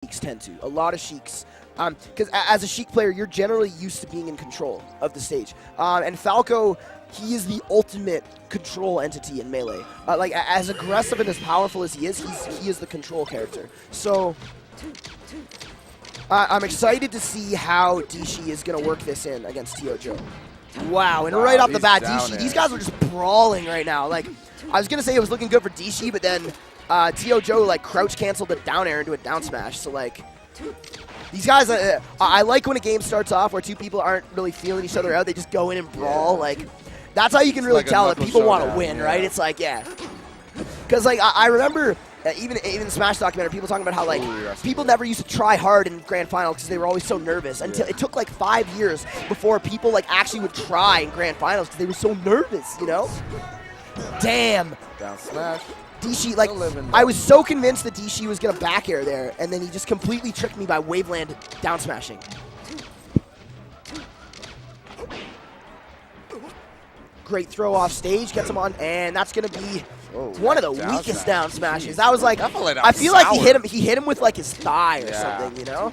Sheiks tend to. A lot of Sheiks. Because as a Sheik player, you're generally used to being in control of the stage. And Falco, he is the ultimate control entity in Melee. Like, as aggressive and as powerful as he is the control character. So, I'm excited to see how Dshi is going to work this in against Tio-Jo. Wow, and right off the bat, Dshi, these guys are just brawling right now. Like, I was going to say it was looking good for Dshi, but then Tio-Jo, like, crouch canceled the down air into a down smash. So, like, these guys, I like when a game starts off where two people aren't really feeling each other out. They just go in and brawl. Yeah. Like, that's how you can really tell that people want to win, right? It's like, yeah. Because, like, I remember even in the Smash documentary, people talking about how, like, people never used to try hard in Grand Final because they were always so nervous. Until it took, like, 5 years before people, like, actually would try in Grand Finals because they were so nervous, you know? Damn. Down smash. Dshi, like, I was so convinced that Dshi was going to back air there, and then he just completely tricked me by Waveland down smashing. Great throw off stage, gets him on, and that's going to be one of the weakest down smashes. That was like, I feel like he hit him with like his thigh or something, you know?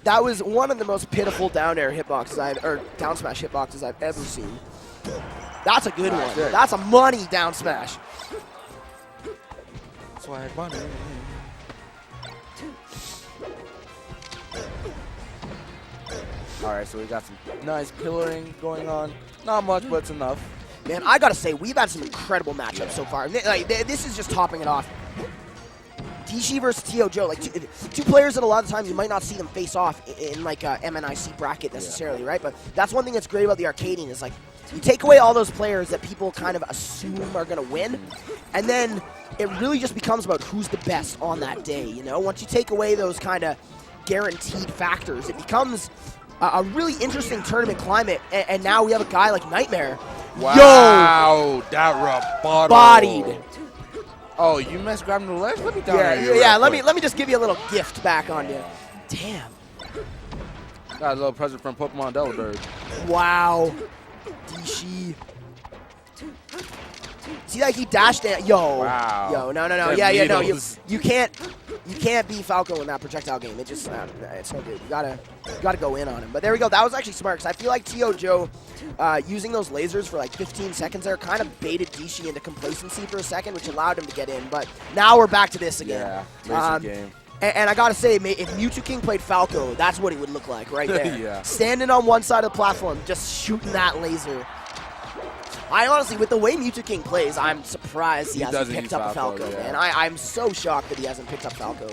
That was one of the most pitiful down air hitboxes or down smash hitboxes I've ever seen. That's a good one. That's a money down smash. Swag money. All right, so we got some nice pillaring going on. Not much, but it's enough. Man, I gotta say, we've had some incredible matchups so far. Like, this is just topping it off. Dshi versus Tio-Jo, like two players that a lot of times you might not see them face off in like a MNIC bracket necessarily, right? But that's one thing that's great about the Arcadian is like, you take away all those players that people kind of assume are going to win, and then it really just becomes about who's the best on that day, you know? Once you take away those kind of guaranteed factors, it becomes a really interesting tournament climate, and now we have a guy like Nightmare. Wow, yo, that bodied. Oh, you messed grabbing the legs? Let me down yeah, let me just give you a little gift back on you. Damn. Got a little present from Pokemon Delibird. Wow. Dshi. See, like, he dashed down. Yo. Wow. Yo, no. Yeah, no. You can't beat Falco in that projectile game. It just, it's no good. You gotta go in on him. But there we go. That was actually smart, because I feel like Tio-Jo using those lasers for like 15 seconds there kind of baited Dshi into complacency for a second, which allowed him to get in. But now we're back to this again. Yeah, laser game. And I gotta say, if Mewtwo King played Falco, that's what he would look like right there. Yeah. Standing on one side of the platform, just shooting that laser. I honestly, with the way Mewtwo King plays, I'm surprised he hasn't picked up a Falco, man. I'm so shocked that he hasn't picked up Falco.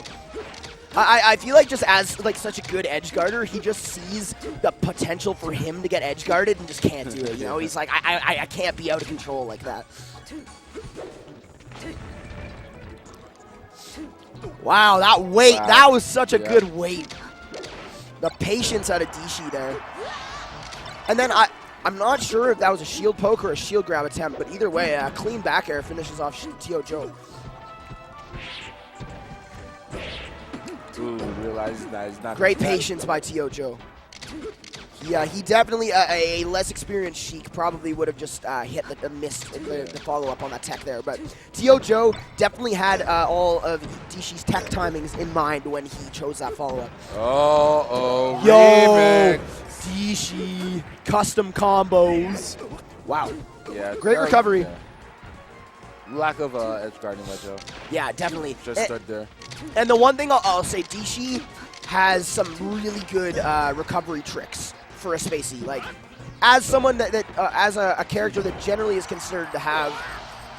I feel like just as like such a good edge guarder, he just sees the potential for him to get edge guarded and just can't do it. You know, he's like, I can't be out of control like that. Wow, that weight, that was such a good weight. The patience out of Dshi there. And then I'm not sure if that was a shield poke or a shield grab attempt, but either way, a clean back air finishes off Tio-Jo. Ooh, realizes that he's not great patience by Tio-Jo. Yeah, he definitely, a less experienced Sheik probably would have just missed the follow-up on that tech there. But Tio-Jo definitely had all of Dshi's tech timings in mind when he chose that follow-up. Oh, yo, remix. Dshi, custom combos. Wow. Yeah, great recovery. Yeah. Lack of edge guarding, Joe. Yeah, definitely. Just stood there. And the one thing I'll say, Dshi has some really good recovery tricks for a Spacey. Like, as someone as a character that generally is considered to have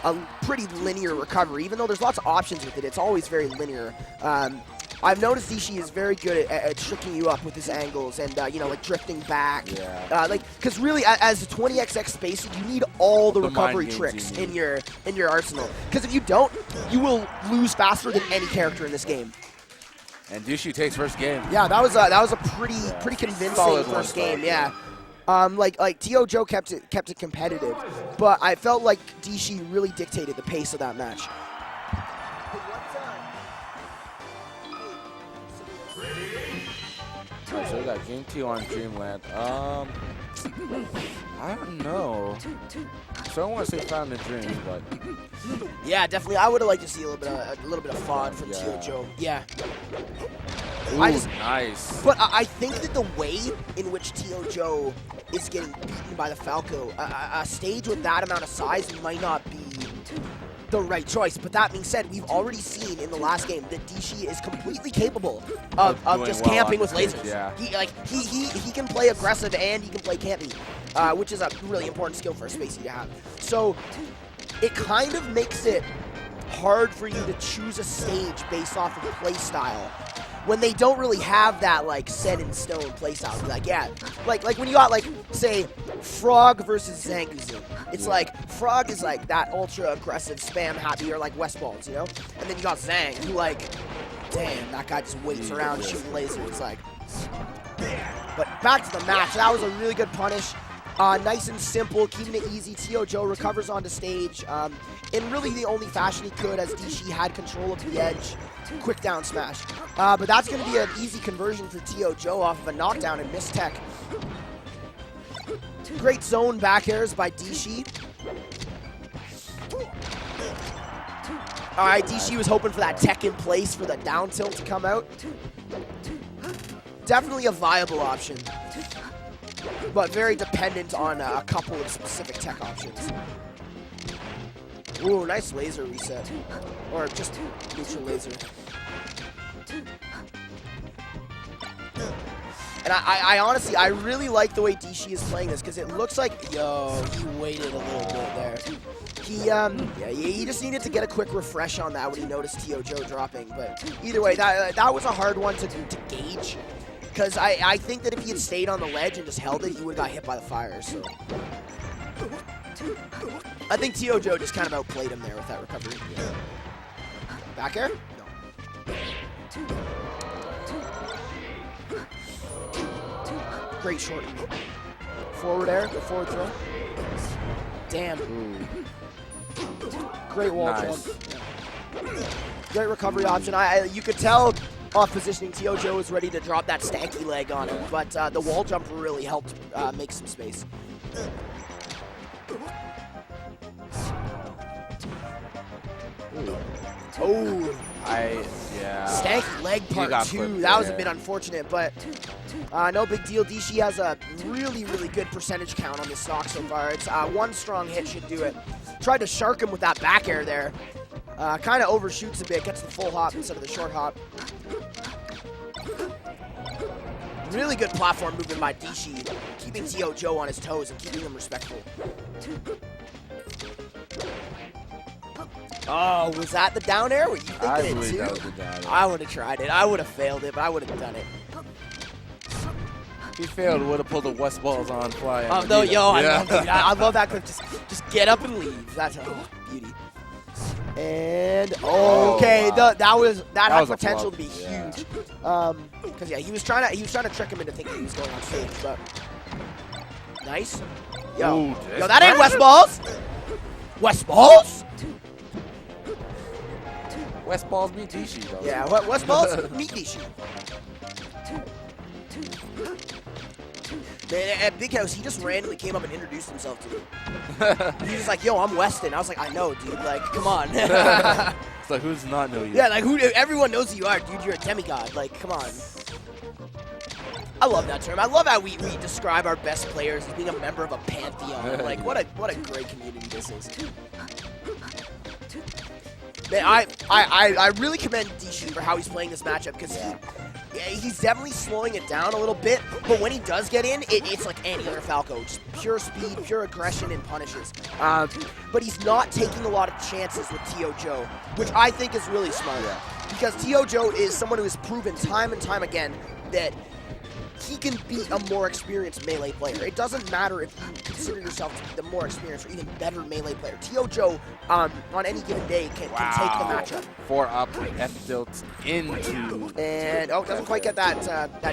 a pretty linear recovery, even though there's lots of options with it, it's always very linear. I've noticed Dshi is very good at tricking you up with his angles and, you know, like drifting back. Yeah. Like, because really, as a 20XX Spacey, you need all the recovery tricks in your arsenal. Because if you don't, you will lose faster than any character in this game. And Dshi takes first game. Yeah, that was a pretty convincing first game. Yeah. Like Tio-Jo kept it competitive, but I felt like Dshi really dictated the pace of that match. So we got Game 2 on Dreamland. I don't know. So I don't want to say found in dreams, but yeah, definitely. I would have liked to see a little bit of FOD from Tio. Yeah. Ooh, nice. But I think that the way in which Tio is getting beaten by the Falco, a stage with that amount of size might not be the right choice. But that being said, we've already seen in the last game that Dshi is completely capable of just camping with lasers. Yeah. He can play aggressive and he can play camping, which is a really important skill for a Spacey to have. So it kind of makes it hard for you to choose a stage based off of play style when they don't really have that like set in stone playstyle. Like, yeah, like when you got like say Frog versus Zangoozoo. It's like Frog is like that ultra aggressive spam happy or like West Balls, you know? And then you got Zang who like, damn, that guy just waits around shooting lasers like. But back to the match. That was a really good punish. Nice and simple, keeping it easy. Tio recovers onto stage in really the only fashion he could as Dshi had control of the edge. Quick down smash. But that's going to be an easy conversion for Tio off of a knockdown and miss tech. Great zone back airs by Dshi. Alright, Dshi was hoping for that tech in place for the down tilt to come out. Definitely a viable option, but very dependent on a couple of specific tech options. Ooh, nice laser reset. Or just neutral laser. And I honestly, I really like the way Dshi is playing this, because it looks like, yo, he waited a little bit there. He just needed to get a quick refresh on that when he noticed Tio dropping. But either way, that was a hard one to gauge. Because I think that if he had stayed on the ledge and just held it, he would have got hit by the fire. So I think Tio just kind of outplayed him there with that recovery. Yeah. Back air? No. Great short. Forward air, the forward throw. Damn. Ooh. Great wall jump. Yeah. Great recovery option. You could tell off positioning, Tio was ready to drop that stanky leg on him, but the wall jump really helped make some space. Oh, yeah. Stanky leg part 2. That was a bit unfortunate, but no big deal. Dshi has a really good percentage count on this stock so far. It's one strong hit should do it. Tried to shark him with that back air there. Kind of overshoots a bit, gets the full hop instead of the short hop. Really good platform movement by Dshi, keeping Tio on his toes and keeping him respectful. Oh, was that the down air? Were you thinking it too? That was the down air. I would have tried it. I would have failed it, but I would have done it. He failed, would have pulled the West Balls on flying. Oh, no, yo, yeah. I love that clip. Just get up and leave. That's beauty. And okay, that had potential to be huge. Because yeah, he was trying to trick him into thinking he was going on stage, but nice. Yo, that ain't West Balls. West Balls? West Balls meet Dshi, though. Yeah, West Balls meet Dshi. Man, at Big House, he just randomly came up and introduced himself to me. He was like, yo, I'm Weston. I was like, I know, dude. Like, come on. It's like, who does not know you? Yeah, like, everyone knows who you are, dude. You're a demigod. Like, come on. I love that term. I love how we describe our best players as being a member of a pantheon. Like, what a great community this is. Man, I really commend Dshi for how he's playing this matchup, because he's definitely slowing it down a little bit, but when he does get in, it's like any other Falco. Just pure speed, pure aggression, and punishes. But he's not taking a lot of chances with Tio, which I think is really smart. Because Tio is someone who has proven time and time again that he can beat a more experienced melee player. It doesn't matter if you consider yourself to be the more experienced or even better melee player. Tio, on any given day, can take the matchup. 4 up, F tilt into. And, doesn't quite get that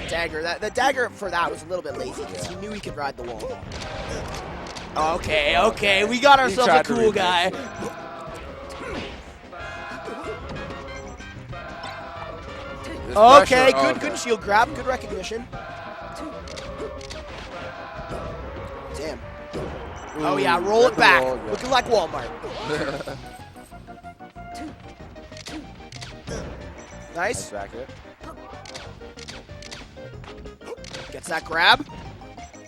dagger. The dagger for that was a little bit lazy because he knew he could ride the wall. Okay, we got ourselves a cool guy. Okay, good shield grab, good recognition. Damn. Oh yeah, roll it back. Roll, yeah. Looking like Walmart. Nice. Back hit. Gets that grab.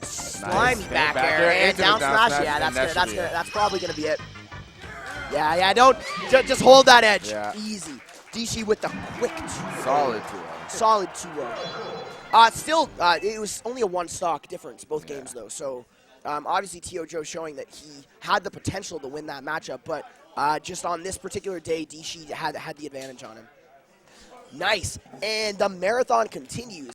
Slimy back air and down smash. Yeah, that's probably gonna be it. Yeah, don't just hold that edge. Yeah. Easy. Dshi with the quick 2-0. Solid 2-0. Solid 2-0. Still, it was only a 1 stock difference both games though. So obviously Tio showing that he had the potential to win that matchup, but just on this particular day, Dshi had the advantage on him. Nice, and the marathon continues.